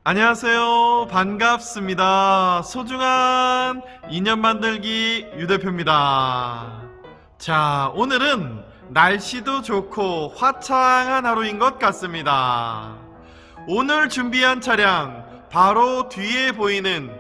안녕하세요. 반갑습니다. 소중한 인연 만들기 유 대표입니다. 자, 오늘은 날씨도 좋고 화창한 하루인 것 같습니다. 오늘 준비한 차량 바로 뒤에 보이는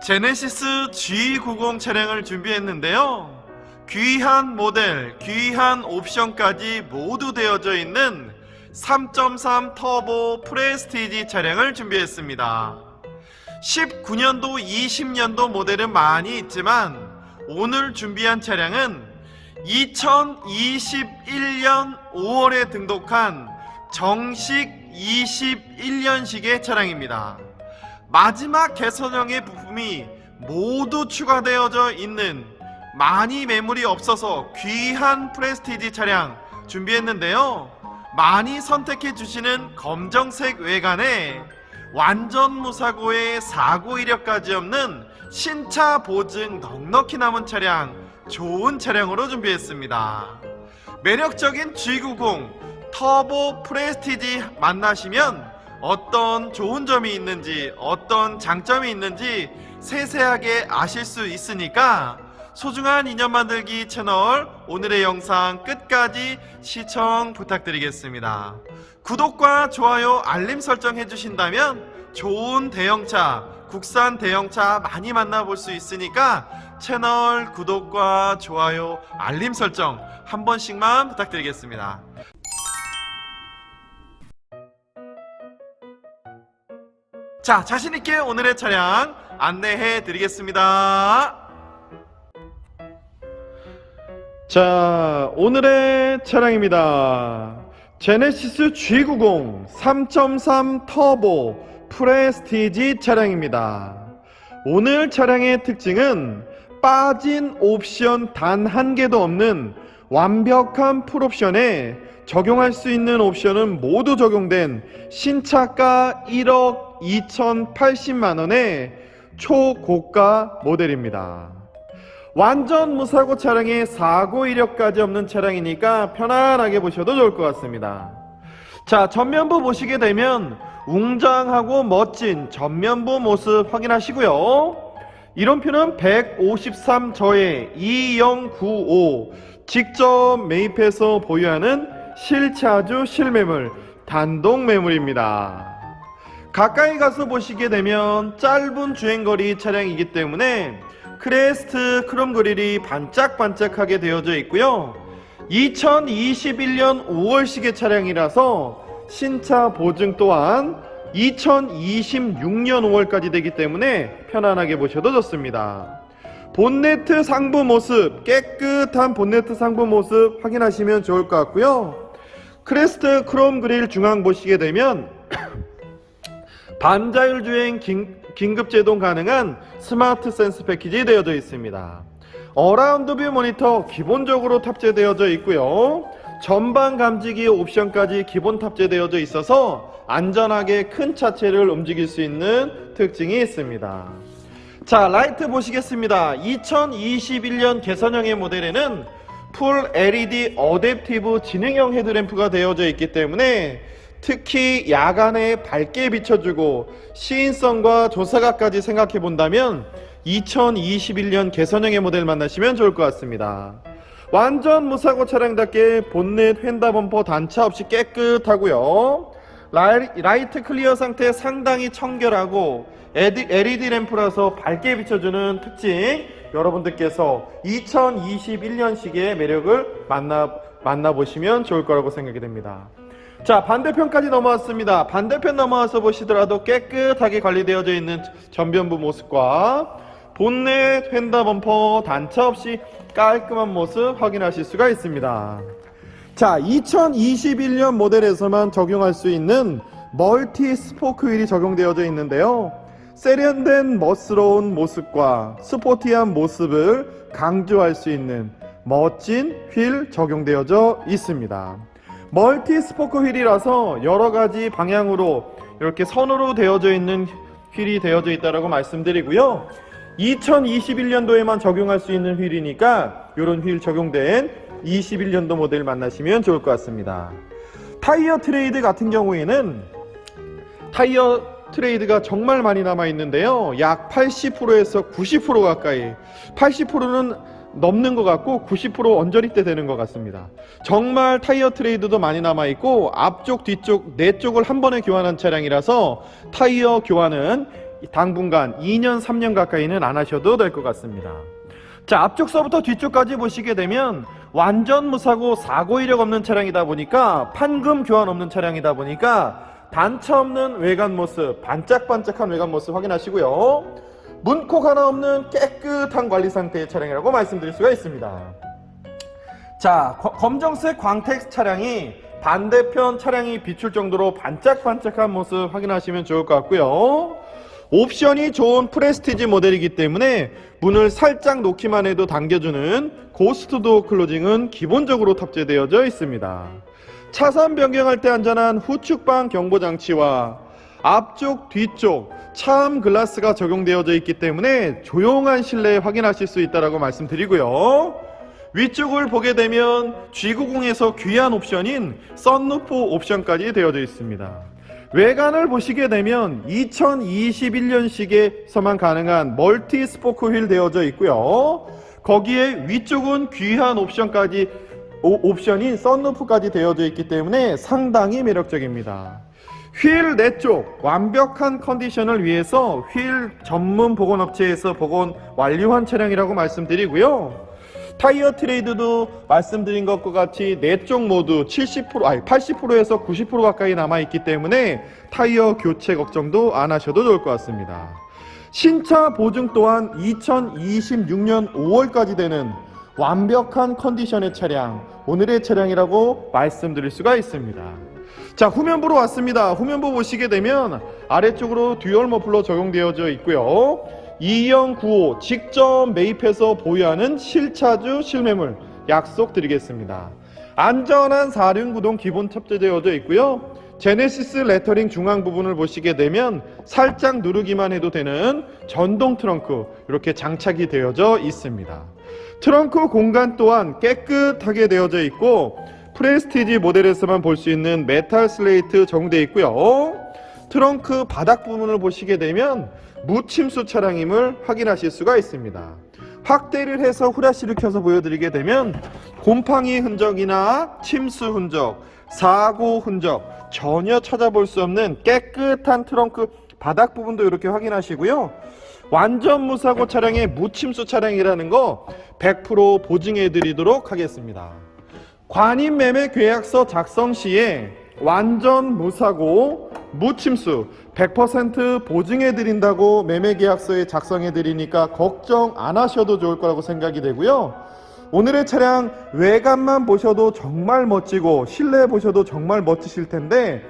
제네시스 G90 차량을 준비했는데요. 귀한 모델, 귀한 옵션까지 모두 되어져 있는 3.3 터보 프레스티지 차량을 준비했습니다. 19년도, 20년도 모델은 많이 있지만 오늘 준비한 차량은 2021년 5월에 등록한 정식 21년식의 차량입니다. 마지막 개선형의 부품이 모두 추가되어져 있는 많이 매물이 없어서 귀한 프레스티지 차량 준비했는데요. 많이 선택해 주시는 검정색 외관에 완전 무사고에 사고 이력까지 없는 신차 보증 넉넉히 남은 차량, 좋은 차량으로 준비했습니다. 매력적인 G90 터보 프레스티지 만나시면 어떤 좋은 점이 있는지, 어떤 장점이 있는지 세세하게 아실 수 있으니까 소중한 인연 만들기 채널 오늘의 영상 끝까지 시청 부탁드리겠습니다. 구독과 좋아요, 알림 설정 해주신다면 좋은 대형차, 국산 대형차 많이 만나볼 수 있으니까 채널 구독과 좋아요, 알림 설정 한 번씩만 부탁드리겠습니다. 자, 자신있게 오늘의 차량 안내해 드리겠습니다. 자, 오늘의 차량입니다. 제네시스 G90 3.3 터보 프레스티지 차량입니다. 오늘 차량의 특징은 빠진 옵션 단 한 개도 없는 완벽한 풀옵션에 적용할 수 있는 옵션은 모두 적용된 신차가 1억 2,080만원의 초고가 모델입니다. 완전 무사고 차량에 사고 이력까지 없는 차량이니까 편안하게 보셔도 좋을 것 같습니다. 자, 전면부 보시게 되면 웅장하고 멋진 전면부 모습 확인하시고요. 이론표는 153저에 2095 직접 매입해서 보유하는 실차주 실매물 단독 매물입니다. 가까이 가서 보시게 되면 짧은 주행거리 차량이기 때문에 크레스트 크롬 그릴이 반짝반짝하게 되어져 있고요. 2021년 5월식의 차량이라서 신차 보증 또한 2026년 5월까지 되기 때문에 편안하게 보셔도 좋습니다. 본네트 상부 모습, 깨끗한 본네트 상부 모습 확인하시면 좋을 것 같고요. 크레스트 크롬 그릴 중앙 보시게 되면 반자율 주행 긴급 제동 가능한 스마트 센스 패키지 되어져 있습니다. 어라운드 뷰 모니터 기본적으로 탑재되어져 있고요. 전방 감지기 옵션까지 기본 탑재되어져 있어서 안전하게 큰 차체를 움직일 수 있는 특징이 있습니다. 자, 라이트 보시겠습니다. 2021년 개선형의 모델에는 풀 LED 어댑티브 지능형 헤드램프가 되어져 있기 때문에 특히 야간에 밝게 비춰주고 시인성과 조사각까지 생각해 본다면 2021년 개선형의 모델 만나시면 좋을 것 같습니다. 완전 무사고 차량답게 본넷 휀다 범퍼 단차 없이 깨끗하고요. 라이트 클리어 상태 상당히 청결하고 LED 램프라서 밝게 비춰주는 특징, 여러분들께서 2021년식의 매력을 만나보시면 좋을 거라고 생각이 됩니다. 자, 반대편까지 넘어왔습니다. 반대편 넘어와서 보시더라도 깨끗하게 관리되어져 있는 전면부 모습과 본넷 휀다 범퍼 단차 없이 깔끔한 모습 확인하실 수가 있습니다. 자, 2021년 모델에서만 적용할 수 있는 멀티 스포크 휠이 적용되어져 있는데요. 세련된 멋스러운 모습과 스포티한 모습을 강조할 수 있는 멋진 휠 적용되어져 있습니다. 멀티 스포크 휠이라서 여러가지 방향으로 이렇게 선으로 되어져 있는 휠이 되어져 있다고 말씀드리고요. 2021년도에만 적용할 수 있는 휠이니까 이런 휠 적용된 21년도 모델 만나시면 좋을 것 같습니다. 타이어 트레이드 같은 경우에는 타이어 트레이드가 정말 많이 남아 있는데요. 약 80%에서 90% 가까이, 80%는 넘는 것 같고 90% 언저리 때 되는 것 같습니다. 정말 타이어 트레이드도 많이 남아 있고 앞쪽 뒤쪽 네 쪽을 한 번에 교환한 차량이라서 타이어 교환은 당분간 2년 3년 가까이는 안 하셔도 될 것 같습니다. 자, 앞쪽서부터 뒤쪽까지 보시게 되면 완전 무사고 사고 이력 없는 차량이다 보니까, 판금 교환 없는 차량이다 보니까 단차 없는 외관 모습, 반짝반짝한 외관 모습 확인하시고요. 문콕 하나 없는 깨끗한 관리 상태의 차량이라고 말씀드릴 수가 있습니다. 자, 검정색 광택 차량이 반대편 차량이 비출 정도로 반짝반짝한 모습 확인하시면 좋을 것 같고요. 옵션이 좋은 프레스티지 모델이기 때문에 문을 살짝 놓기만 해도 당겨주는 고스트 도어 클로징은 기본적으로 탑재되어져 있습니다. 차선 변경할 때 안전한 후측방 경보장치와 앞쪽 뒤쪽 차음 글라스가 적용되어져 있기 때문에 조용한 실내 확인하실 수 있다고 말씀드리고요. 위쪽을 보게 되면 G90에서 귀한 옵션인 썬루프 옵션까지 되어져 있습니다. 외관을 보시게 되면 2021년식에서만 가능한 멀티 스포크 휠 되어져 있고요. 거기에 위쪽은 귀한 옵션인 썬루프까지 되어져 있기 때문에 상당히 매력적입니다. 휠 내쪽 완벽한 컨디션을 위해서 휠 전문 복원업체에서 복원 완료한 차량이라고 말씀드리고요. 타이어 트레이드도 말씀드린 것과 같이 네 쪽 모두 80%에서 90% 가까이 남아있기 때문에 타이어 교체 걱정도 안 하셔도 좋을 것 같습니다. 신차 보증 또한 2026년 5월까지 되는 완벽한 컨디션의 차량, 오늘의 차량이라고 말씀드릴 수가 있습니다. 자, 후면부로 왔습니다. 후면부 보시게 되면 아래쪽으로 듀얼 머플러 적용되어져 있고요. 2095 직접 매입해서 보유하는 실차주 실매물 약속드리겠습니다. 안전한 4륜구동 기본 탑재되어져 있고요. 제네시스 레터링 중앙 부분을 보시게 되면 살짝 누르기만 해도 되는 전동 트렁크 이렇게 장착이 되어져 있습니다. 트렁크 공간 또한 깨끗하게 되어져 있고 프레스티지 모델에서만 볼 수 있는 메탈 슬레이트 적용되어 있고요. 트렁크 바닥 부분을 보시게 되면 무침수 차량임을 확인하실 수가 있습니다. 확대를 해서 후라시를 켜서 보여드리게 되면 곰팡이 흔적이나 침수 흔적, 사고 흔적 전혀 찾아볼 수 없는 깨끗한 트렁크 바닥 부분도 이렇게 확인하시고요. 완전 무사고 차량의 무침수 차량이라는 거 100% 보증해 드리도록 하겠습니다. 관임 매매 계약서 작성 시에 완전 무사고 무침수 100% 보증해 드린다고 매매 계약서에 작성해 드리니까 걱정 안 하셔도 좋을 거라고 생각이 되고요. 오늘의 차량 외관만 보셔도 정말 멋지고 실내 보셔도 정말 멋지실 텐데,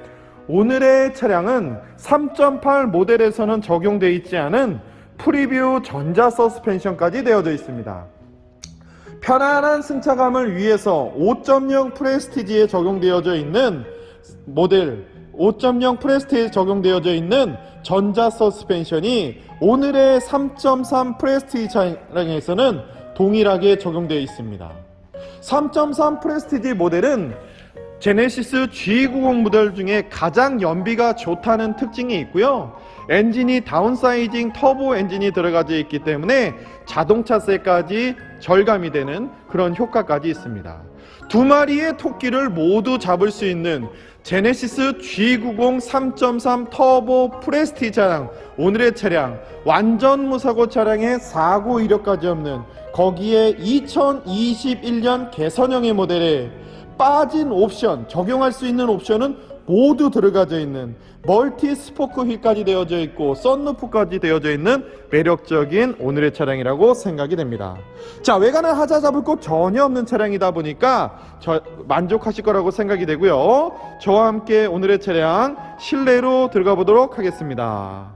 오늘의 차량은 3.8 모델에서는 적용되어 있지 않은 프리뷰 전자 서스펜션까지 되어져 있습니다. 편안한 승차감을 위해서 5.0 프레스티지에 적용되어져 있는 모델 5.0 프레스티지에 적용되어져 있는 전자 서스펜션이 오늘의 3.3 프레스티지 차량에서는 동일하게 적용되어 있습니다. 3.3 프레스티지 모델은 제네시스 G90 모델 중에 가장 연비가 좋다는 특징이 있고요. 엔진이 다운사이징 터보 엔진이 들어가져 있기 때문에 자동차세까지 절감이 되는 그런 효과까지 있습니다. 두 마리의 토끼를 모두 잡을 수 있는 제네시스 G90 3.3 터보 프레스티지 차량, 오늘의 차량 완전 무사고 차량의 사고 이력까지 없는, 거기에 2021년 개선형의 모델에 빠진 옵션, 적용할 수 있는 옵션은 모두 들어가져 있는 멀티 스포크 휠까지 되어져 있고 썬루프까지 되어져 있는 매력적인 오늘의 차량이라고 생각이 됩니다. 자, 외관은 하자 잡을 것 전혀 없는 차량이다 보니까 만족하실 거라고 생각이 되고요. 저와 함께 오늘의 차량 실내로 들어가 보도록 하겠습니다.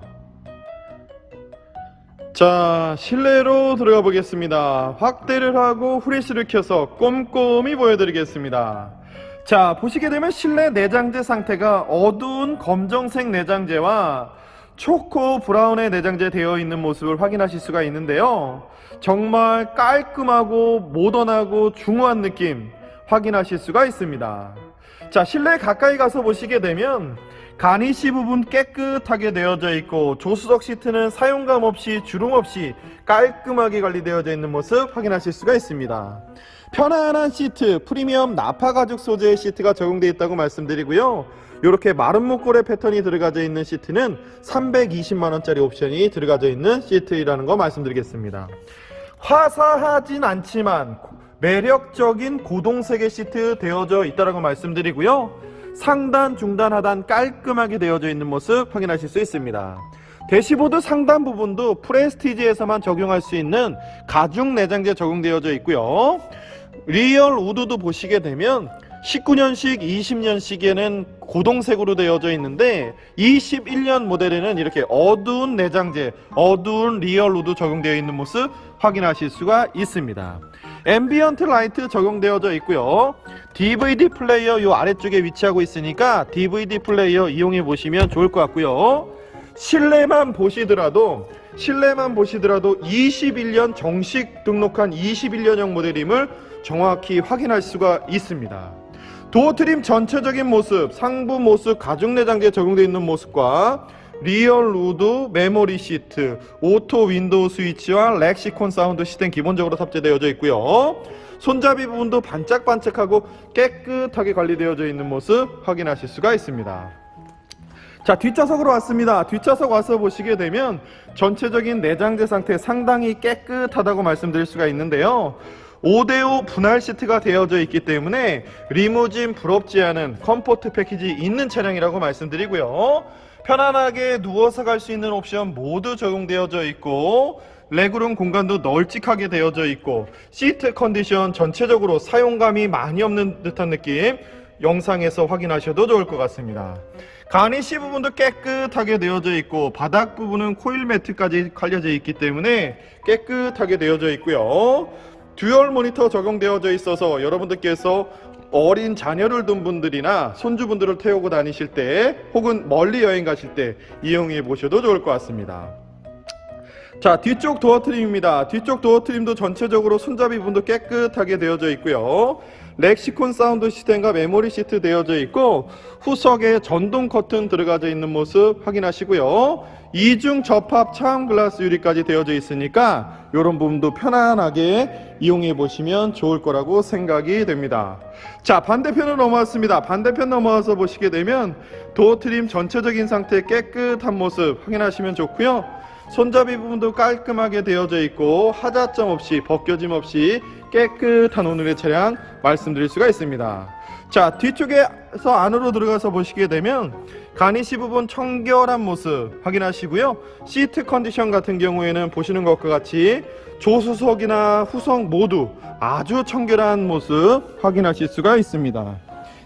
자, 실내로 들어가 보겠습니다. 확대를 하고 후레쉬를 켜서 꼼꼼히 보여드리겠습니다. 자, 보시게 되면 실내 내장재 상태가 어두운 검정색 내장재와 초코 브라운의 내장재 되어 있는 모습을 확인하실 수가 있는데요. 정말 깔끔하고 모던하고 중후한 느낌 확인하실 수가 있습니다. 자, 실내 가까이 가서 보시게 되면 가니쉬 부분 깨끗하게 되어져 있고 조수석 시트는 사용감 없이 주름 없이 깔끔하게 관리되어져 있는 모습 확인하실 수가 있습니다. 편안한 시트, 프리미엄 나파 가죽 소재의 시트가 적용되어 있다고 말씀드리고요. 이렇게 마른 목골의 패턴이 들어가져 있는 시트는 320만원짜리 옵션이 들어가져 있는 시트라는 거 말씀드리겠습니다. 화사하진 않지만 매력적인 고동색의 시트 되어져 있다고 말씀드리고요. 상단, 중단, 하단 깔끔하게 되어져 있는 모습 확인하실 수 있습니다. 대시보드 상단 부분도 프레스티지에서만 적용할 수 있는 가죽 내장재 적용되어져 있고요. 리얼 우드도 보시게 되면 19년식, 20년식에는 고동색으로 되어져 있는데 21년 모델에는 이렇게 어두운 내장재, 어두운 리얼 우드 적용되어 있는 모습 확인하실 수가 있습니다. 앰비언트 라이트 적용되어져 있고요. DVD 플레이어 이 아래쪽에 위치하고 있으니까 DVD 플레이어 이용해 보시면 좋을 것 같고요. 실내만 보시더라도 21년 정식 등록한 21년형 모델임을 정확히 확인할 수가 있습니다. 도어 트림 전체적인 모습, 상부 모습, 가죽 내장재 적용되어 있는 모습과 리얼 우드, 메모리 시트, 오토 윈도우 스위치와 렉시콘 사운드 시스템 기본적으로 탑재되어져 있고요. 손잡이 부분도 반짝반짝하고 깨끗하게 관리되어져 있는 모습 확인하실 수가 있습니다. 자, 뒷좌석으로 왔습니다. 뒷좌석 와서 보시게 되면 전체적인 내장재 상태 상당히 깨끗하다고 말씀드릴 수가 있는데요. 5대5 분할 시트가 되어져 있기 때문에 리무진 부럽지 않은 컴포트 패키지 있는 차량이라고 말씀드리고요. 편안하게 누워서 갈 수 있는 옵션 모두 적용되어져 있고 레그룸 공간도 널찍하게 되어져 있고 시트 컨디션 전체적으로 사용감이 많이 없는 듯한 느낌 영상에서 확인하셔도 좋을 것 같습니다. 가니쉬 부분도 깨끗하게 되어져 있고 바닥 부분은 코일 매트까지 깔려져 있기 때문에 깨끗하게 되어져 있고요. 듀얼 모니터 적용되어져 있어서 여러분들께서 어린 자녀를 둔 분들이나 손주분들을 태우고 다니실 때 혹은 멀리 여행 가실 때 이용해 보셔도 좋을 것 같습니다. 자, 뒤쪽 도어 트림입니다. 뒤쪽 도어 트림도 전체적으로 손잡이 부분도 깨끗하게 되어져 있고요. 렉시콘 사운드 시스템과 메모리 시트 되어져 있고 후석에 전동 커튼 들어가져 있는 모습 확인하시고요. 이중 접합 차음 글라스 유리까지 되어져 있으니까 이런 부분도 편안하게 이용해 보시면 좋을 거라고 생각이 됩니다. 자, 반대편으로 넘어왔습니다. 반대편 넘어와서 보시게 되면 도어 트림 전체적인 상태 깨끗한 모습 확인하시면 좋고요. 손잡이 부분도 깔끔하게 되어져 있고 하자점 없이 벗겨짐 없이 깨끗한 오늘의 차량 말씀드릴 수가 있습니다. 자, 뒤쪽에서 안으로 들어가서 보시게 되면 가니쉬 부분 청결한 모습 확인하시고요. 시트 컨디션 같은 경우에는 보시는 것과 같이 조수석이나 후석 모두 아주 청결한 모습 확인하실 수가 있습니다.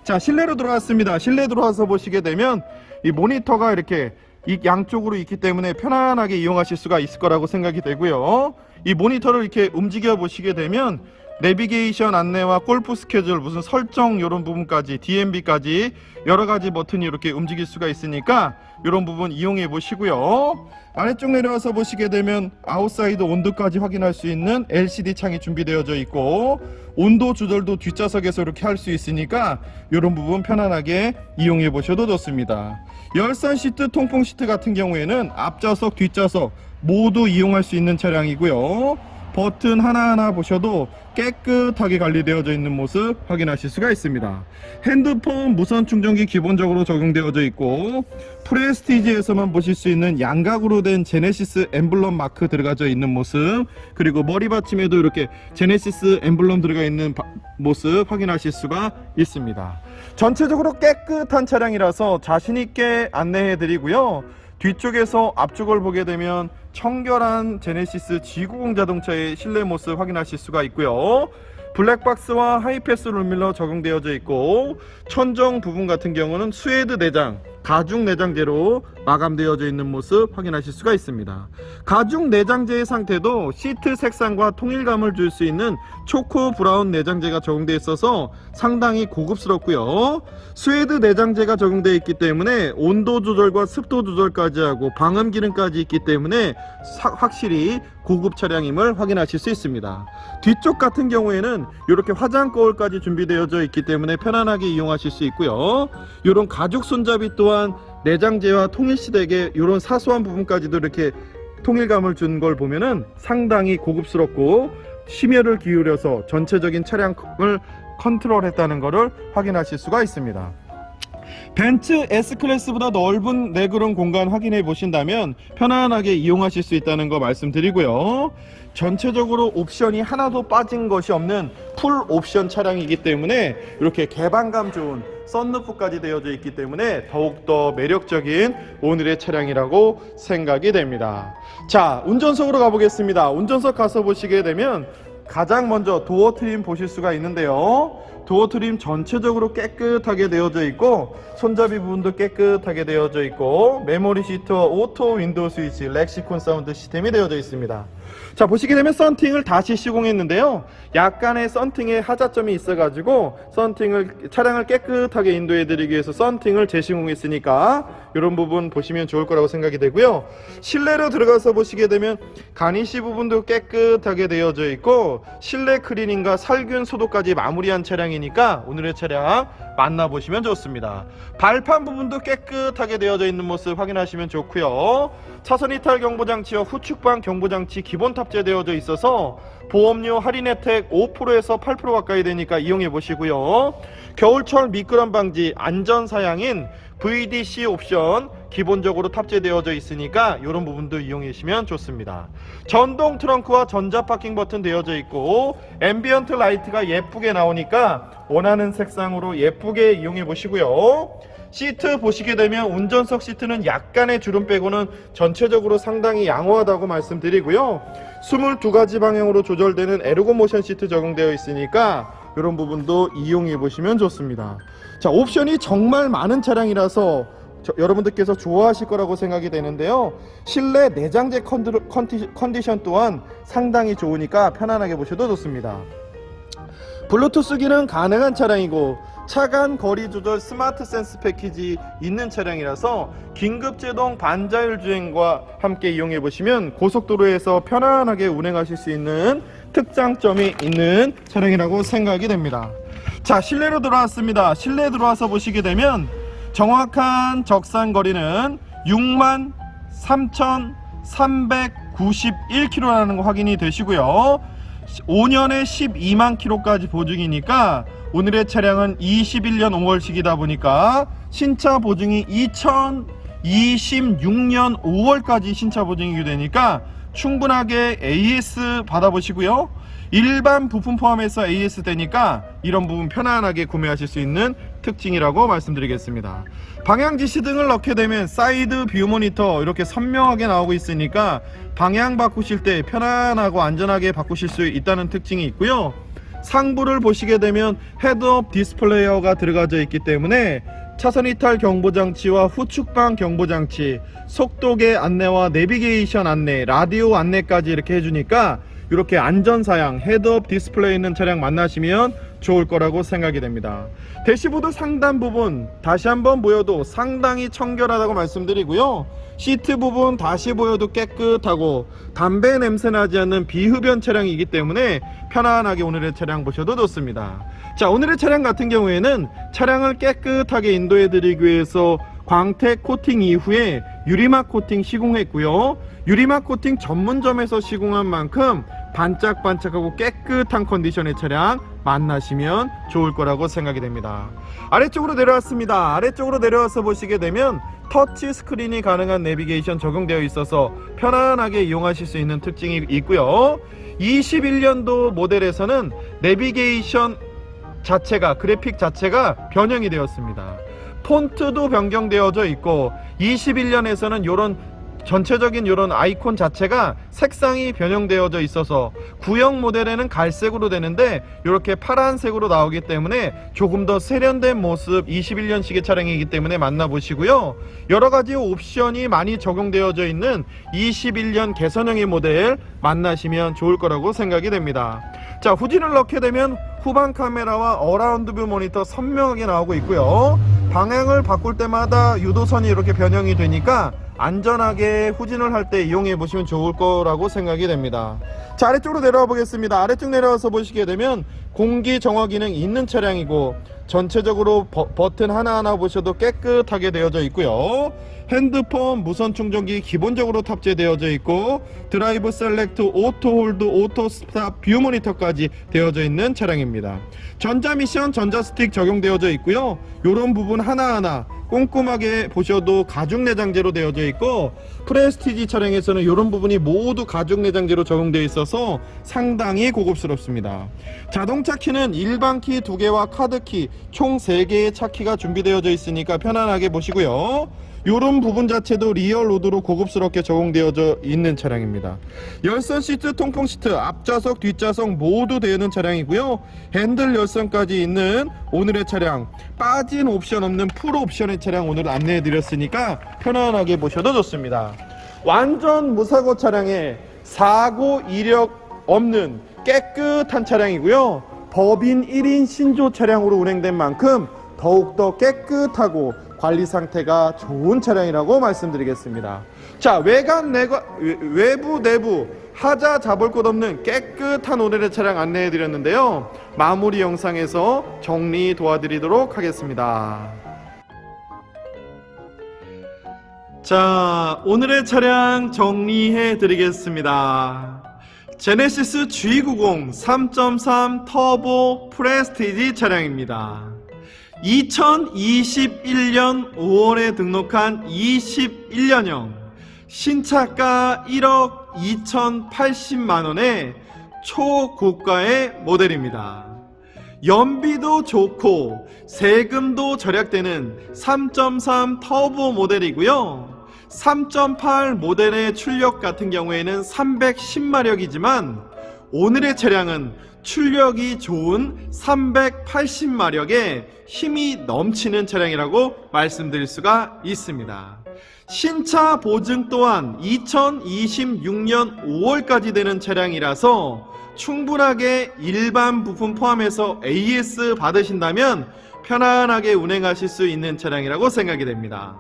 자, 실내로 들어갔습니다. 실내 들어와서 보시게 되면 이 모니터가 이렇게 이 양쪽으로 있기 때문에 편안하게 이용하실 수가 있을 거라고 생각이 되고요. 이 모니터를 이렇게 움직여 보시게 되면 내비게이션 안내와 골프 스케줄 무슨 설정 이런 부분까지 DMB까지 여러가지 버튼이 이렇게 움직일 수가 있으니까 이런 부분 이용해 보시고요. 아래쪽 내려와서 보시게 되면 아웃사이드 온도까지 확인할 수 있는 LCD 창이 준비되어져 있고 온도 조절도 뒷좌석에서 이렇게 할 수 있으니까 이런 부분 편안하게 이용해 보셔도 좋습니다. 열선 시트, 통풍 시트 같은 경우에는 앞좌석, 뒷좌석 모두 이용할 수 있는 차량이고요. 버튼 하나하나 보셔도 깨끗하게 관리되어져 있는 모습 확인하실 수가 있습니다. 핸드폰 무선 충전기 기본적으로 적용되어져 있고 프레스티지에서만 보실 수 있는 양각으로 된 제네시스 엠블럼 마크 들어가져 있는 모습, 그리고 머리 받침에도 이렇게 제네시스 엠블럼 들어가 있는 모습 확인하실 수가 있습니다. 전체적으로 깨끗한 차량이라서 자신있게 안내해 드리고요. 뒤쪽에서 앞쪽을 보게 되면 청결한 제네시스 G90 자동차의 실내 모습 확인하실 수가 있고요. 블랙박스와 하이패스 롤밀러 적용되어져 있고 천정 부분 같은 경우는 스웨드 내장, 가죽 내장재로 마감되어져 있는 모습 확인하실 수가 있습니다. 가죽 내장재의 상태도 시트 색상과 통일감을 줄 수 있는 초코 브라운 내장재가 적용되어 있어서 상당히 고급스럽고요. 스웨드 내장재가 적용되어 있기 때문에 온도 조절과 습도 조절까지 하고 방음 기능까지 있기 때문에 확실히 고급 차량임을 확인하실 수 있습니다. 뒤쪽 같은 경우에는 이렇게 화장 거울까지 준비되어져 있기 때문에 편안하게 이용하실 수 있고요. 이런 가죽 손잡이 또한 내장재와 통일시되게 이런 사소한 부분까지도 이렇게 통일감을 준 걸 보면은 상당히 고급스럽고 심혈을 기울여서 전체적인 차량을 컨트롤했다는 것을 확인하실 수가 있습니다. 벤츠 S클래스보다 넓은 레그룸 공간 확인해 보신다면 편안하게 이용하실 수 있다는 거 말씀드리고요. 전체적으로 옵션이 하나도 빠진 것이 없는 풀 옵션 차량이기 때문에 이렇게 개방감 좋은 썬루프까지 되어져 있기 때문에 더욱더 매력적인 오늘의 차량이라고 생각이 됩니다. 자, 운전석으로 가보겠습니다. 운전석 가서 보시게 되면 가장 먼저 도어 트림 보실 수가 있는데요. 도어 트림 전체적으로 깨끗하게 되어져 있고 손잡이 부분도 깨끗하게 되어져 있고 메모리 시트, 오토 윈도우 스위치, 렉시콘 사운드 시스템이 되어져 있습니다. 자, 보시게 되면 썬팅을 다시 시공했는데요. 약간의 썬팅에 하자점이 있어가지고 차량을 깨끗하게 인도해드리기 위해서 썬팅을 재시공했으니까 이런 부분 보시면 좋을 거라고 생각이 되고요. 실내로 들어가서 보시게 되면 가니쉬 부분도 깨끗하게 되어져 있고 실내 클리닝과 살균 소독까지 마무리한 차량이니까 오늘의 차량 만나보시면 좋습니다. 발판 부분도 깨끗하게 되어져 있는 모습 확인하시면 좋고요. 차선 이탈 경보장치와 후측방 경보장치 기본 탑재되어져 있어서 보험료 할인 혜택 5%에서 8% 가까이 되니까 이용해 보시고요. 겨울철 미끄럼 방지 안전사양인 VDC 옵션 기본적으로 탑재되어져 있으니까 이런 부분도 이용해 주시면 좋습니다. 전동 트렁크와 전자 파킹 버튼 되어져 있고 앰비언트 라이트가 예쁘게 나오니까 원하는 색상으로 예쁘게 이용해 보시고요. 시트 보시게 되면 운전석 시트는 약간의 주름 빼고는 전체적으로 상당히 양호하다고 말씀드리고요. 22가지 방향으로 조절되는 에르고 모션 시트 적용되어 있으니까 이런 부분도 이용해 보시면 좋습니다. 자, 옵션이 정말 많은 차량이라서 여러분들께서 좋아하실 거라고 생각이 되는데요. 실내 내장재 컨디션 또한 상당히 좋으니까 편안하게 보셔도 좋습니다. 블루투스 기능 가능한 차량이고 차간 거리 조절 스마트 센스 패키지 있는 차량이라서 긴급 제동 반자율 주행과 함께 이용해 보시면 고속도로에서 편안하게 운행하실 수 있는 특장점이 있는 차량이라고 생각이 됩니다. 자, 실내로 들어왔습니다. 실내에 들어와서 보시게 되면 정확한 적산 거리는 63,391km라는 거 확인이 되시고요. 5년에 12만 km까지 보증이니까 오늘의 차량은 21년 5월식이다 보니까 신차 보증이 2026년 5월까지 신차 보증이 되니까 충분하게 AS 받아보시고요. 일반 부품 포함해서 AS 되니까 이런 부분 편안하게 구매하실 수 있는 특징이라고 말씀드리겠습니다. 방향 지시등을 넣게 되면 사이드 뷰 모니터 이렇게 선명하게 나오고 있으니까 방향 바꾸실 때 편안하고 안전하게 바꾸실 수 있다는 특징이 있고요. 상부를 보시게 되면 헤드업 디스플레이어가 들어가져 있기 때문에 차선 이탈 경보장치와 후측방 경보장치, 속도계 안내와 내비게이션 안내, 라디오 안내까지 이렇게 해주니까 이렇게 안전사양 헤드업 디스플레이 있는 차량 만나시면 좋을 거라고 생각이 됩니다. 대시보드 상단 부분 다시 한번 보여도 상당히 청결하다고 말씀드리고요. 시트 부분 다시 보여도 깨끗하고 담배 냄새 나지 않는 비흡연 차량이기 때문에 편안하게 오늘의 차량 보셔도 좋습니다. 자, 오늘의 차량 같은 경우에는 차량을 깨끗하게 인도해 드리기 위해서 광택 코팅 이후에 유리막 코팅 시공했고요. 유리막 코팅 전문점에서 시공한 만큼 반짝반짝하고 깨끗한 컨디션의 차량 만나시면 좋을 거라고 생각이 됩니다. 아래쪽으로 내려왔습니다. 아래쪽으로 내려와서 보시게 되면 터치 스크린이 가능한 내비게이션 적용되어 있어서 편안하게 이용하실 수 있는 특징이 있고요. 21년도 모델에서는 내비게이션 자체가 그래픽 자체가 변형이 되었습니다. 폰트도 변경되어져 있고 21년에서는 이런 전체적인 이런 아이콘 자체가 색상이 변형되어져 있어서 구형 모델에는 갈색으로 되는데 이렇게 파란색으로 나오기 때문에 조금 더 세련된 모습 21년식의 차량이기 때문에 만나보시고요. 여러가지 옵션이 많이 적용되어져 있는 21년 개선형의 모델 만나시면 좋을 거라고 생각이 됩니다. 자, 후진을 넣게 되면 후방 카메라와 어라운드 뷰 모니터 선명하게 나오고 있고요. 방향을 바꿀 때마다 유도선이 이렇게 변형이 되니까 안전하게 후진을 할 때 이용해 보시면 좋을 거라고 생각이 됩니다. 자, 아래쪽으로 내려와 보겠습니다. 아래쪽 내려와서 보시게 되면 공기 정화 기능 있는 차량이고 전체적으로 버튼 하나하나 보셔도 깨끗하게 되어져 있고요. 핸드폰, 무선 충전기 기본적으로 탑재되어져 있고 드라이브 셀렉트, 오토 홀드, 오토 스탑, 뷰 모니터까지 되어져 있는 차량입니다. 전자 미션, 전자 스틱 적용되어져 있고요. 이런 부분 하나하나 꼼꼼하게 보셔도 가죽 내장재로 되어져 있고 프레스티지 차량에서는 이런 부분이 모두 가죽 내장재로 적용되어 있어서 상당히 고급스럽습니다. 자동차 키는 일반 키 2개와 카드 키 총 3개의 차 키가 준비되어져 있으니까 편안하게 보시고요. 이런 부분 자체도 리얼 로드로 고급스럽게 적용되어져 있는 차량입니다. 열선 시트, 통풍 시트, 앞좌석, 뒷좌석 모두 되는 차량이고요. 핸들 열선까지 있는 오늘의 차량, 빠진 옵션 없는 풀 옵션의 차량 오늘 안내해 드렸으니까 편안하게 보셔도 좋습니다. 완전 무사고 차량에 사고 이력 없는 깨끗한 차량이고요. 법인 1인 신조 차량으로 운행된 만큼 더욱더 깨끗하고 관리 상태가 좋은 차량이라고 말씀드리겠습니다. 자, 외부 내부 하자 잡을 것 없는 깨끗한 오늘의 차량 안내해 드렸는데요. 마무리 영상에서 정리 도와드리도록 하겠습니다. 자, 오늘의 차량 정리해 드리겠습니다. 제네시스 G90 3.3 터보 프레스티지 차량입니다. 2021년 5월에 등록한 21년형 신차가 1억 2,080만원의 초고가의 모델입니다. 연비도 좋고 세금도 절약되는 3.3 터보 모델이고요. 3.8 모델의 출력 같은 경우에는 310마력이지만 오늘의 차량은 출력이 좋은 380마력의 힘이 넘치는 차량이라고 말씀드릴 수가 있습니다. 신차 보증 또한 2026년 5월까지 되는 차량이라서 충분하게 일반 부품 포함해서 AS 받으신다면 편안하게 운행하실 수 있는 차량이라고 생각이 됩니다.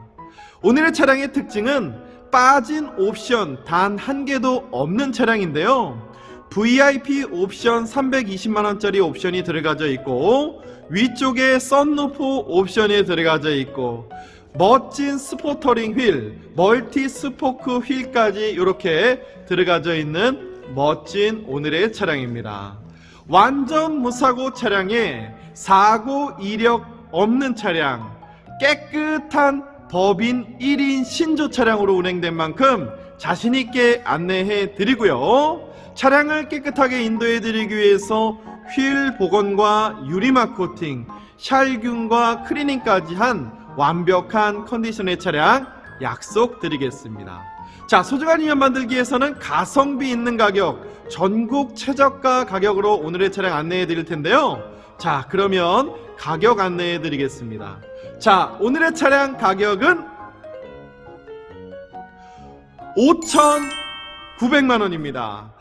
오늘의 차량의 특징은 빠진 옵션 단 한 개도 없는 차량인데요. VIP 옵션 320만원짜리 옵션이 들어가져 있고 위쪽에 썬루프 옵션이 들어가져 있고 멋진 스포터링 휠, 멀티 스포크 휠까지 이렇게 들어가져 있는 멋진 오늘의 차량입니다. 완전 무사고 차량에 사고 이력 없는 차량, 깨끗한 법인 1인 신조 차량으로 운행된 만큼 자신있게 안내해 드리고요. 차량을 깨끗하게 인도해 드리기 위해서 휠 복원과 유리막 코팅, 샬균과 클리닝까지 한 완벽한 컨디션의 차량 약속드리겠습니다. 자, 소중한 인연 만들기에서는 가성비 있는 가격, 전국 최저가 가격으로 오늘의 차량 안내해 드릴 텐데요. 자, 그러면 가격 안내해 드리겠습니다. 자, 오늘의 차량 가격은 5,900만원입니다.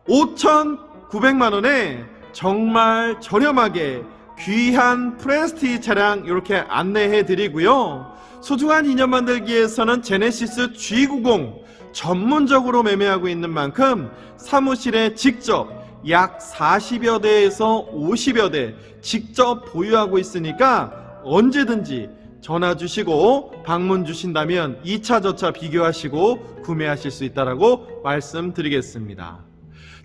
$5,900만원에 정말 저렴하게 귀한 프레스티지 차량 이렇게 안내해 드리고요. 소중한 인연 만들기에서는 제네시스 G90 전문적으로 매매하고 있는 만큼 사무실에 직접 약 40여 대에서 50여 대 직접 보유하고 있으니까 언제든지 전화 주시고 방문 주신다면 2차 저차 비교하시고 구매하실 수 있다라고 말씀드리겠습니다.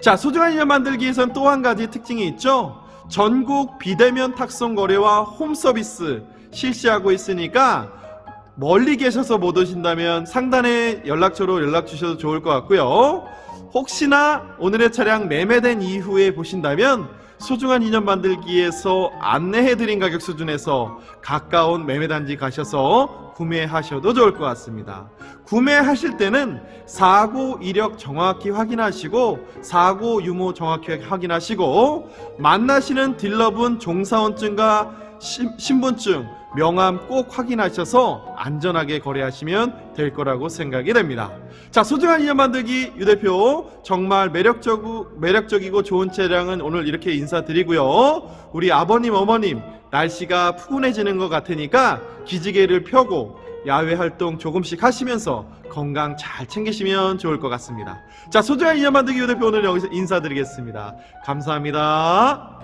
자, 소중한 인연 만들기에선 또 한 가지 특징이 있죠. 전국 비대면 탁송 거래와 홈 서비스 실시하고 있으니까 멀리 계셔서 못 오신다면 상단에 연락처로 연락 주셔도 좋을 것 같고요. 혹시나 오늘의 차량 매매된 이후에 보신다면 소중한 인연 만들기에서 안내해드린 가격 수준에서 가까운 매매단지 가셔서 구매하셔도 좋을 것 같습니다. 구매하실 때는 사고 이력 정확히 확인하시고 사고 유무 정확히 확인하시고 만나시는 딜러분 종사원증과 신분증, 명함 꼭 확인하셔서 안전하게 거래하시면 될 거라고 생각이 됩니다. 자, 소중한 인연 만들기 유 대표 정말 매력적이고 좋은 차량은 오늘 이렇게 인사드리고요. 우리 아버님 어머님 날씨가 푸근해지는 것 같으니까 기지개를 펴고 야외 활동 조금씩 하시면서 건강 잘 챙기시면 좋을 것 같습니다. 자, 소중한 인연 만들기 유대표 오늘 여기서 인사드리겠습니다. 감사합니다.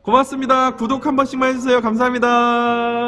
고맙습니다. 구독 한 번씩만 해주세요. 감사합니다.